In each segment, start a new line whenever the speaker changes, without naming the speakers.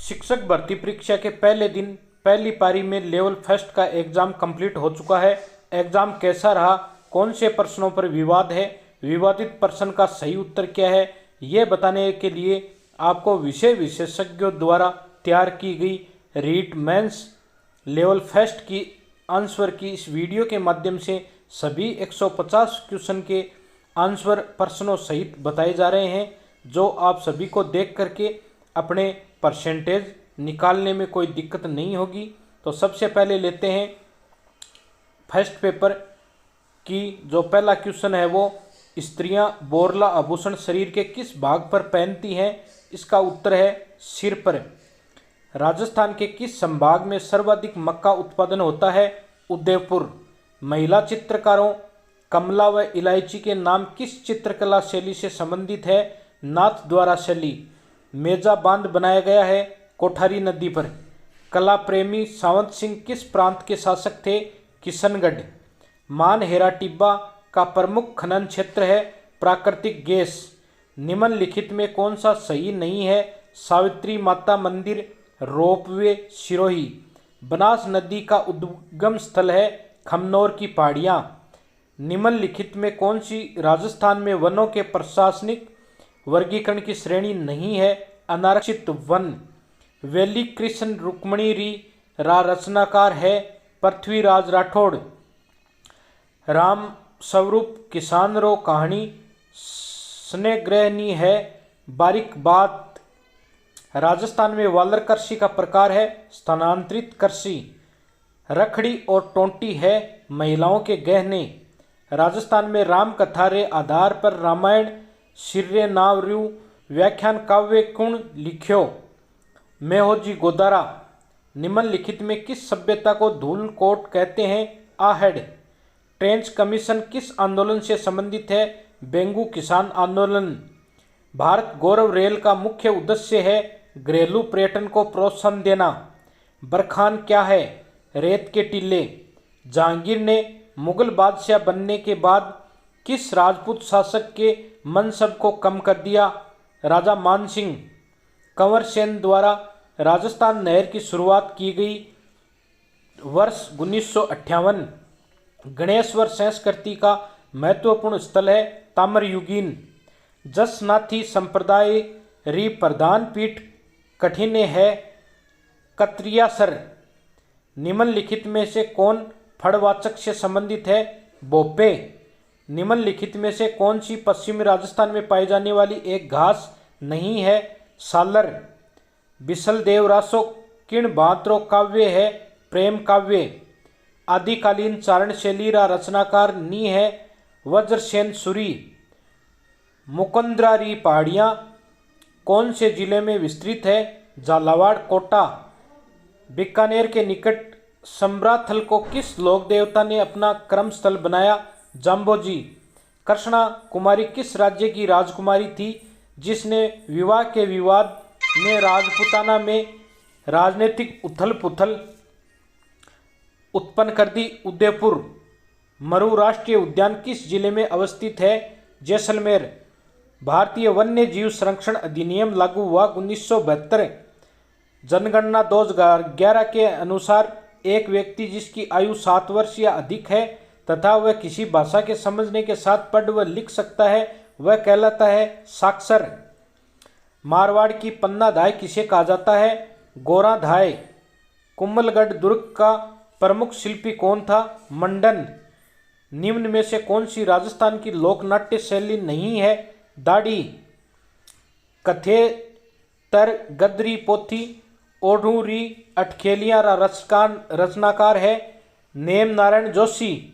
शिक्षक भर्ती परीक्षा के पहले दिन पहली पारी में लेवल फर्स्ट का एग्जाम कंप्लीट हो चुका है। एग्जाम कैसा रहा, कौन से प्रश्नों पर विवाद है, विवादित प्रश्न का सही उत्तर क्या है, ये बताने के लिए आपको विषय विशेषज्ञों द्वारा तैयार की गई रीट मेंस लेवल फर्स्ट की आंसर की इस वीडियो के माध्यम से सभी 150 क्वेश्चन के आंसर प्रश्नों सहित बताए जा रहे हैं, जो आप सभी को देख करके अपने परसेंटेज निकालने में कोई दिक्कत नहीं होगी। तो सबसे पहले लेते हैं फर्स्ट पेपर की जो पहला क्वेश्चन है वो स्त्रियां बोरला आभूषण शरीर के किस भाग पर पहनती हैं। इसका उत्तर है सिर पर। राजस्थान के किस संभाग में सर्वाधिक मक्का उत्पादन होता है। उदयपुर। महिला चित्रकारों कमला व इलायची के नाम किस चित्रकला शैली से संबंधित है। नाथ द्वारा शैली। मेजा बांध बनाया गया है कोठारी नदी पर। कला प्रेमी सावंत सिंह किस प्रांत के शासक थे। किशनगढ़। मानहेरा टिब्बा का प्रमुख खनन क्षेत्र है प्राकृतिक गैस। निम्नलिखित में कौन सा सही नहीं है। सावित्री माता मंदिर, रोपवे, सिरोही। बनास नदी का उद्गम स्थल है खमनोर की पहाड़ियाँ। निम्नलिखित में कौन सी राजस्थान में वनों के प्रशासनिक वर्गीकरण की श्रेणी नहीं है। अनारक्षित वन। वैली कृष्ण रुक्मणी री रा रचनाकार है पृथ्वीराज राठौड़। राम स्वरूप किसान रो कहानी स्नेहग्रहणी है बारीक बात। राजस्थान में वालर कृषि का प्रकार है स्थानांतरित कृषि। रखड़ी और टोंटी है महिलाओं के गहने। राजस्थान में राम कथा रे आधार पर रामायण शिर्य नावरु व्याख्यान काव्य कुण लिख्यो। मेहोजी गोदारा। निम्नलिखित में किस सभ्यता को धूल कोट कहते हैं। आहड़। ट्रेंच कमीशन किस आंदोलन से संबंधित है। बेंगू किसान आंदोलन। भारत गौरव रेल का मुख्य उद्देश्य है घरेलू पर्यटन को प्रोत्साहन देना। बरखान क्या है। रेत के टीले। जहांगीर ने मुगल बादशाह बनने के बाद किस राजपूत शासक के मनसब को कम कर दिया। राजा मानसिंह। कंवर सेन द्वारा राजस्थान नहर की शुरुआत की गई वर्ष 1958। गणेश्वर संस्कृति का महत्वपूर्ण स्थल है ताम्रयुगीन। जसनाथी संप्रदाय री प्रधान पीठ कठिन है कत्रियासर। निम्नलिखित में से कौन फड़वाचक से संबंधित है। बोपे। निम्नलिखित में से कौन सी पश्चिमी राजस्थान में पाई जाने वाली एक घास नहीं है। सालर। बिसल देवरासो किण बात्रो काव्य है प्रेम काव्य। आदिकालीन चारण शैली रा रचनाकार नी है वज्रसेन सूरी। मुकुंदरारी पहाड़ियाँ कौन से जिले में विस्तृत है। झालावाड़ कोटा। बीकानेर के निकट सम्राथल को किस लोक देवता ने अपना कर्म स्थल बनाया। जाम्बोजी। कृष्णा कुमारी किस राज्य की राजकुमारी थी जिसने विवाह के विवाद में राजपूताना में राजनीतिक उथल पुथल उत्पन्न कर दी। उदयपुर। मरु राष्ट्रीय उद्यान किस जिले में अवस्थित है। जैसलमेर। भारतीय वन्य जीव संरक्षण अधिनियम लागू हुआ 1972। जनगणना 2011 के अनुसार एक व्यक्ति जिसकी आयु 7 वर्ष या अधिक है तथा वह किसी भाषा के समझने के साथ पढ़ व लिख सकता है वह कहलाता है साक्षर। मारवाड़ की पन्ना धाय किसे कहा जाता है। गोरा धाय। कुंभलगढ़ दुर्ग का प्रमुख शिल्पी कौन था। मंडन। निम्न में से कौन सी राजस्थान की लोकनाट्य शैली नहीं है। दाढ़ी। कथेतर गदरी पोथी ओढ़ूरी अटखेलियां रचनाकार है नेम नारायण जोशी।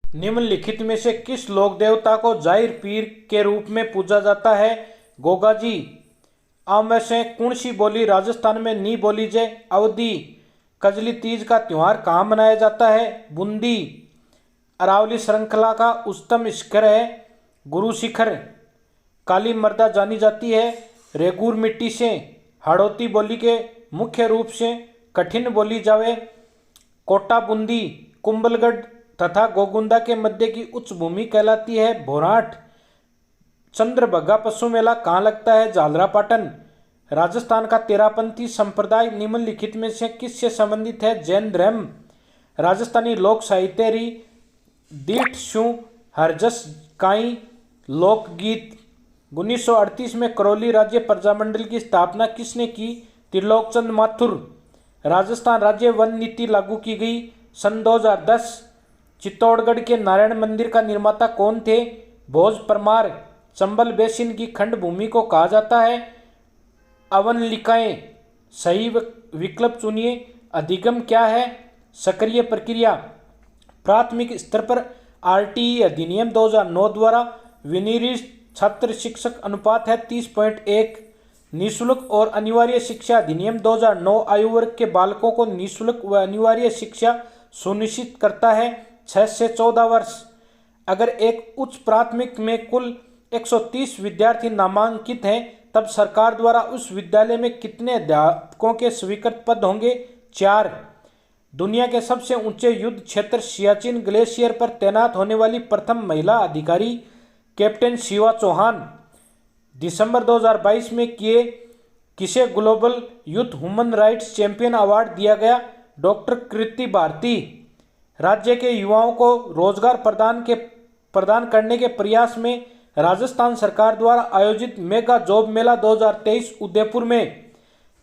निम्नलिखित में से किस लोक देवता को जाहिर पीर के रूप में पूजा जाता है। गोगाजी। आम में से कौन सी बोली राजस्थान में नहीं बोली जाए। अवधी। कजली तीज का त्यौहार कहाँ मनाया जाता है। बूंदी। अरावली श्रृंखला का उच्चतम शिखर है गुरु शिखर। काली मर्दा जानी जाती है रेगूर मिट्टी से। हाड़ौती बोली के मुख्य रूप से कठिन बोली जावे। कोटा बूंदी कुंभलगढ़ तथा गोगुंदा के मध्य की उच्च भूमि कहलाती है भोराट। चंद्रभगा पशु मेला कहाँ लगता है। झालरा पाटन। राजस्थान का तेरापंथी संप्रदाय निम्नलिखित में से किससे संबंधित है? जैन धर्म। राजस्थानी लोक साहित्य री दीठ शू हरजस काई लोकगीत। 1938 में करौली राज्य प्रजामंडल की स्थापना किसने की? त्रिलोकचंद माथुर। राजस्थान राज्य वन नीति लागू की गई सन 2010। चित्तौड़गढ़ के नारायण मंदिर का निर्माता कौन थे? भोज परमार। चंबल बेसिन की खंड भूमि को कहा जाता है अवनलिकाएं। सही विकल्प चुनिए। अधिगम क्या है? सक्रिय प्रक्रिया। प्राथमिक स्तर पर आरटीई अधिनियम 2009 द्वारा विनिर्दिष्ट छात्र शिक्षक अनुपात है 30.1। निःशुल्क और अनिवार्य शिक्षा अधिनियम 2009 आयु वर्ग के बालकों को निःशुल्क व अनिवार्य शिक्षा सुनिश्चित करता है 6 से 14 वर्ष। अगर एक उच्च प्राथमिक में कुल 130 विद्यार्थी नामांकित हैं तब सरकार द्वारा उस विद्यालय में कितने अध्यापकों के स्वीकृत पद होंगे? 4। दुनिया के सबसे ऊंचे युद्ध क्षेत्र सियाचिन ग्लेशियर पर तैनात होने वाली प्रथम महिला अधिकारी कैप्टन शिवा चौहान। दिसंबर 2022 में किसे global youth human rights champion award दिया गया? डॉक्टर कृति भारती। राज्य के युवाओं को रोजगार प्रदान करने के प्रयास में राजस्थान सरकार द्वारा आयोजित मेगा जॉब मेला 2023 उदयपुर में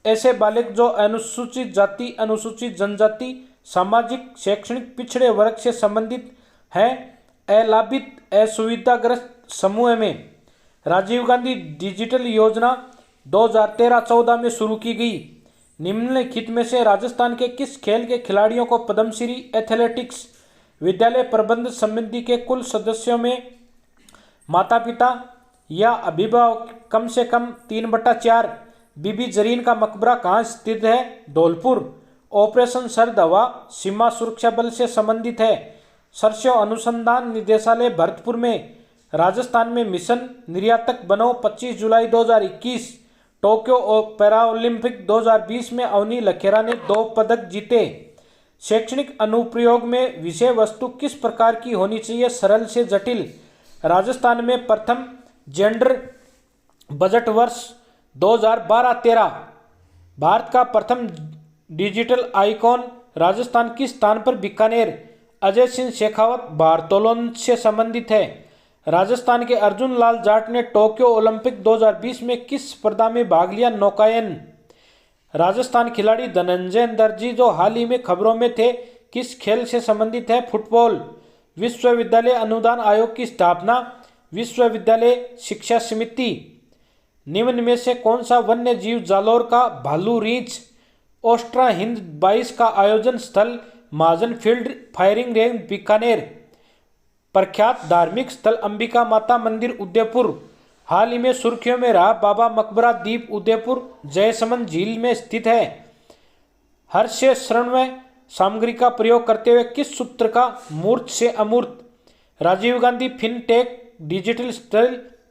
ऐसे बालक जो अनुसूचित जाति, अनुसूचित जनजाति, सामाजिक शैक्षणिक पिछड़े वर्ग से संबंधित हैं, अलाभित, असुविधाग्रस्त समूह में राजीव गांधी डिजिटल योजना 2013-14 में शुरू की गई। निम्नलिखित में से राजस्थान के किस खेल के खिलाड़ियों को पद्मश्री एथलेटिक्स विद्यालय प्रबंध समिति के कुल सदस्यों में माता पिता या अभिभावक कम से कम 3/4? बीबी जरीन का मकबरा कहाँ स्थित है? धौलपुर। ऑपरेशन शरद हवा सीमा सुरक्षा बल से संबंधित है। सरसों अनुसंधान निदेशालय भरतपुर में। राजस्थान में मिशन निर्यातक बनो 25 जुलाई 2021। टोक्यो पैराओलंपिक 2020 में अवनी लखेरा ने 2 पदक जीते। शैक्षणिक अनुप्रयोग में विषय वस्तु किस प्रकार की होनी चाहिए? सरल से जटिल। राजस्थान में प्रथम जेंडर बजट वर्ष 2012-13। भारत का प्रथम डिजिटल आइकॉन राजस्थान किस स्थान पर? बीकानेर। अजय सिंह शेखावत भारोत्तोलन से संबंधित है। राजस्थान के अर्जुन लाल जाट ने टोक्यो ओलंपिक 2020 में किस स्पर्धा में भाग लिया? नौकायन। राजस्थान खिलाड़ी धनंजय दर्जी जो हाल ही में खबरों में थे किस खेल से संबंधित है? फुटबॉल। विश्वविद्यालय अनुदान आयोग की स्थापना? विश्वविद्यालय शिक्षा समिति। निम्न में से कौन सा वन्य जीव जालौर का भालू रींच? ओस्ट्रा हिंद 22 का आयोजन स्थल महाजन फील्ड फायरिंग रेंज बीकानेर। प्रख्यात धार्मिक स्थल अंबिका माता मंदिर उदयपुर। हाल ही में सुर्खियों में रहा बाबा मकबरा द्वीप उदयपुर जयसमंद झील में स्थित है। हर्ष से श्रवणमय सामग्री का प्रयोग करते हुए किस सूत्र का मूर्त से अमूर्त? राजीव गांधी फिनटेक डिजिटल स्थल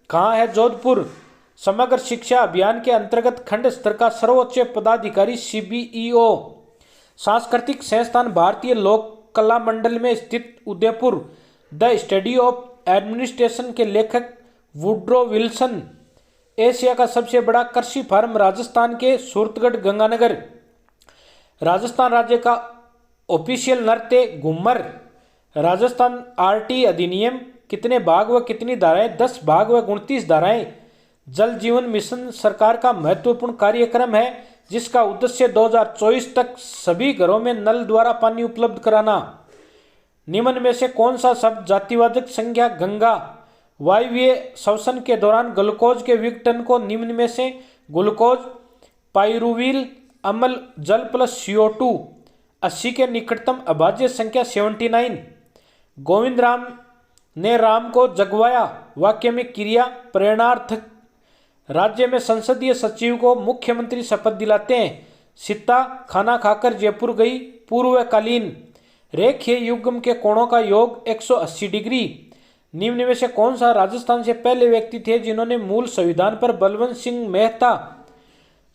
कहाँ है? जोधपुर। समग्र शिक्षा अभियान के अंतर्गत खंड स्तर का सर्वोच्च पदाधिकारी सीबीईओ। सांस्कृतिक संस्थान भारतीय लोक कला मंडल में स्थित Udaipur. The study of administration के लेखक वुड्रो विल्सन। एशिया का सबसे बड़ा कृषि फार्म राजस्थान के सूरतगढ़ गंगानगर। राजस्थान राज्य का ऑफिशियल नृत्य घूमर। राजस्थान आरटी अधिनियम कितने भाग व कितनी धाराएं? 10 भाग व 29 धाराएं। जल जीवन मिशन सरकार का महत्वपूर्ण कार्यक्रम है जिसका उद्देश्य 2024 तक सभी घरों में नल द्वारा पानी उपलब्ध कराना। निम्न में से कौन सा शब्द जातिवाचक संज्ञा गंगा? वायवीय श्वसन के दौरान ग्लूकोज के विघटन को निम्न में से ग्लूकोज, पाइरुवील अम्ल, जल प्लस CO2। 80 के निकटतम अभाज्य संख्या 79। गोविंद राम ने राम को जगवाया वाक्य में क्रिया प्रेरणार्थक। राज्य में संसदीय सचिव को मुख्यमंत्री शपथ दिलाते हैं। सीता खाना खाकर जयपुर गई। पूर्वकालीन। रेखीय युग्म के कोणों का योग 180 डिग्री। निम्न में से कौन सा राजस्थान से पहले व्यक्ति थे जिन्होंने मूल संविधान पर? बलवंत सिंह मेहता।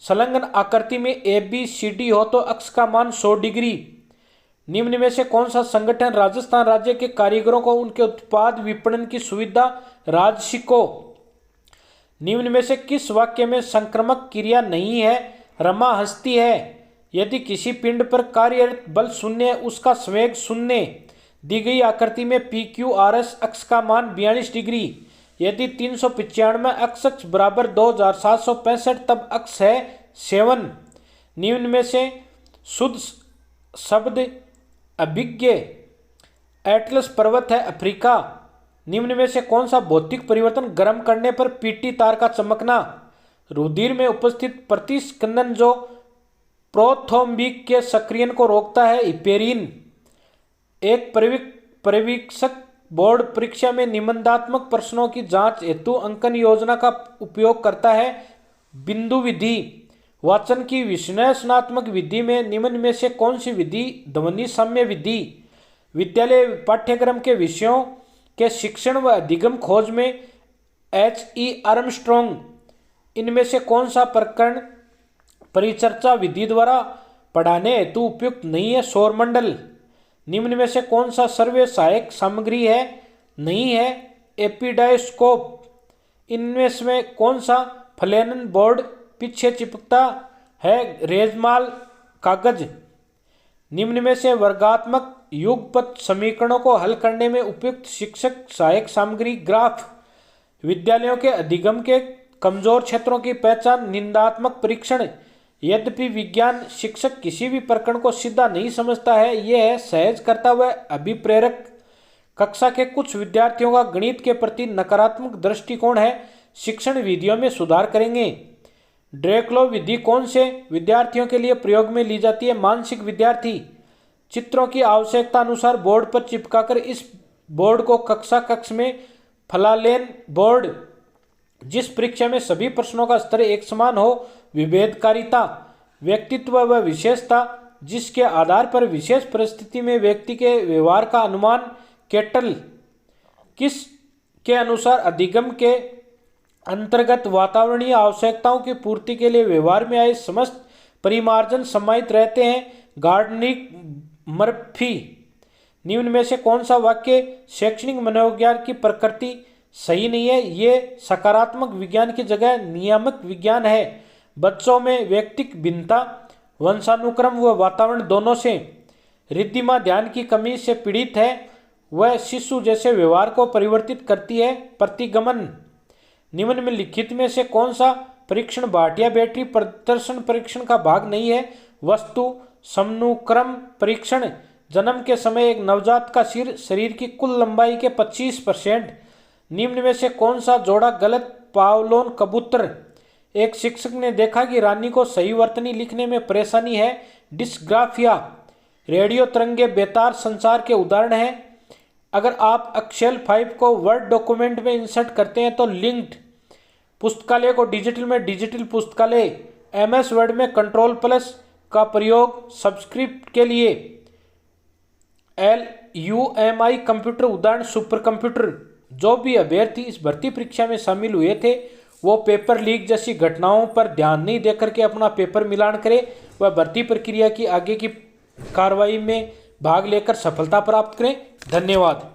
संलग्न आकृति में ABCD हो तो अक्ष का मान 100 डिग्री। निम्न में से कौन सा संगठन राजस्थान राज्य के कारीगरों को उनके उत्पाद विपणन की सुविधा राजसी को? निम्न में से किस वाक्य में संक्रामक क्रिया नहीं है? रमा हंसती है। यदि किसी पिंड पर कार्यरत बल शून्य है, उसका संवेग शून्य। दी गई आकृति में PQRS अक्ष का मान 42 डिग्री। यदि 395 अक्ष बराबर 2765 तब अक्ष है 7। निम्न में से शुद्ध शब्द अभिज्ञ। एटलस पर्वत है अफ्रीका। निम्न में से कौन सा भौतिक परिवर्तन गर्म करने पर पीटी तार का चमकना? रुधिर में उपस्थित प्रतिस्पंदन जो प्रोथ्रोम्बिक के सक्रियण को रोकता है हिपेरिन। एक परिवीक्षक बोर्ड परीक्षा में निबंधात्मक प्रश्नों की जांच हेतु अंकन योजना का उपयोग करता है। बिंदु विधि। वाचन की विश्लेषणात्मक विधि में निम्न में से कौन सी विधि ध्वनि साम्य विधि? विद्यालय पाठ्यक्रम के विषयों के शिक्षण व अधिगम खोज में H.E. आर्मस्ट्रॉन्ग। इनमें से कौन सा प्रकरण परिचर्चा विधि द्वारा पढ़ाने हेतु उपयुक्त नहीं है? सौरमंडल। निम्न में से कौन सा सर्वे सहायक सामग्री है? नहीं है एपिडायोस्कोप। इनमें से कौन सा फ्लैनन बोर्ड पीछे चिपकता है? रेजमाल कागज। निम्न में से वर्गात्मक युगपत समीकरणों को हल करने में उपयुक्त शिक्षक सहायक सामग्री ग्राफ। विद्यालयों के अधिगम के कमजोर क्षेत्रों की पहचान निंदात्मक परीक्षण। यद्यपि विज्ञान शिक्षक किसी भी प्रकरण को सीधा नहीं समझता है, यह है सहज करता हुआ अभिप्रेरक। कक्षा के कुछ विद्यार्थियों का गणित के प्रति नकारात्मक दृष्टिकोण है, शिक्षण विधियों में सुधार करेंगे। ड्रेक्लो विधि कौन से विद्यार्थियों के लिए प्रयोग में ली जाती है? मानसिक विद्यार्थी। चित्रों की आवश्यकता अनुसार बोर्ड पर चिपकाकर इस बोर्ड को कक्षा कक्ष में फ्लालेन बोर्ड। जिस परीक्षा में सभी प्रश्नों का स्तर एक समान हो। विभेदकारिता। व्यक्तित्व व विशेषता जिसके आधार पर विशेष परिस्थिति में व्यक्ति के व्यवहार का अनुमान। केटल। किस के अनुसार अधिगम के अंतर्गत वातावरणीय आवश्यकताओं की पूर्ति के लिए व्यवहार में आए समस्त परिमार्जन समाहित रहते हैं? गार्डनिक मर्फी। निम्न में से कौन सा वाक्य शैक्षणिक मनोविज्ञान की प्रकृति सही नहीं है? ये सकारात्मक विज्ञान की जगह नियामक विज्ञान है। बच्चों में व्यक्तिक भिन्नता वंशानुक्रम व वातावरण दोनों से। रिद्धिमा ध्यान की कमी से पीड़ित है, वह शिशु जैसे व्यवहार को परिवर्तित करती है। प्रतिगमन। निम्न में लिखित में से कौन सा परीक्षण भाटिया बैटरी प्रदर्शन परीक्षण का भाग नहीं है? वस्तु समनुक्रम परीक्षण। जन्म के समय एक नवजात का सिर शरीर की कुल लंबाई के 25%। निम्न में से कौन सा जोड़ा गलत? पावलोन कबूतर। एक शिक्षक ने देखा कि रानी को सही वर्तनी लिखने में परेशानी है। डिस्ग्राफिया। रेडियो तरंगे बेतार संचार के उदाहरण हैं। अगर आप एक्सेल 5 को वर्ड डॉक्यूमेंट में इंसर्ट करते हैं तो लिंक्ड। पुस्तकालय को डिजिटल में डिजिटल पुस्तकालय। MS वर्ड में कंट्रोल+ का प्रयोग सब्सक्रिप्ट के लिए। LUMI कंप्यूटर उदाहरण सुपर कंप्यूटर। जो भी अभ्यर्थी इस भर्ती परीक्षा में शामिल हुए थे वो पेपर लीक जैसी घटनाओं पर ध्यान नहीं देकर के अपना पेपर मिलान करे व भर्ती प्रक्रिया की आगे की कार्रवाई में भाग लेकर सफलता प्राप्त करें। धन्यवाद।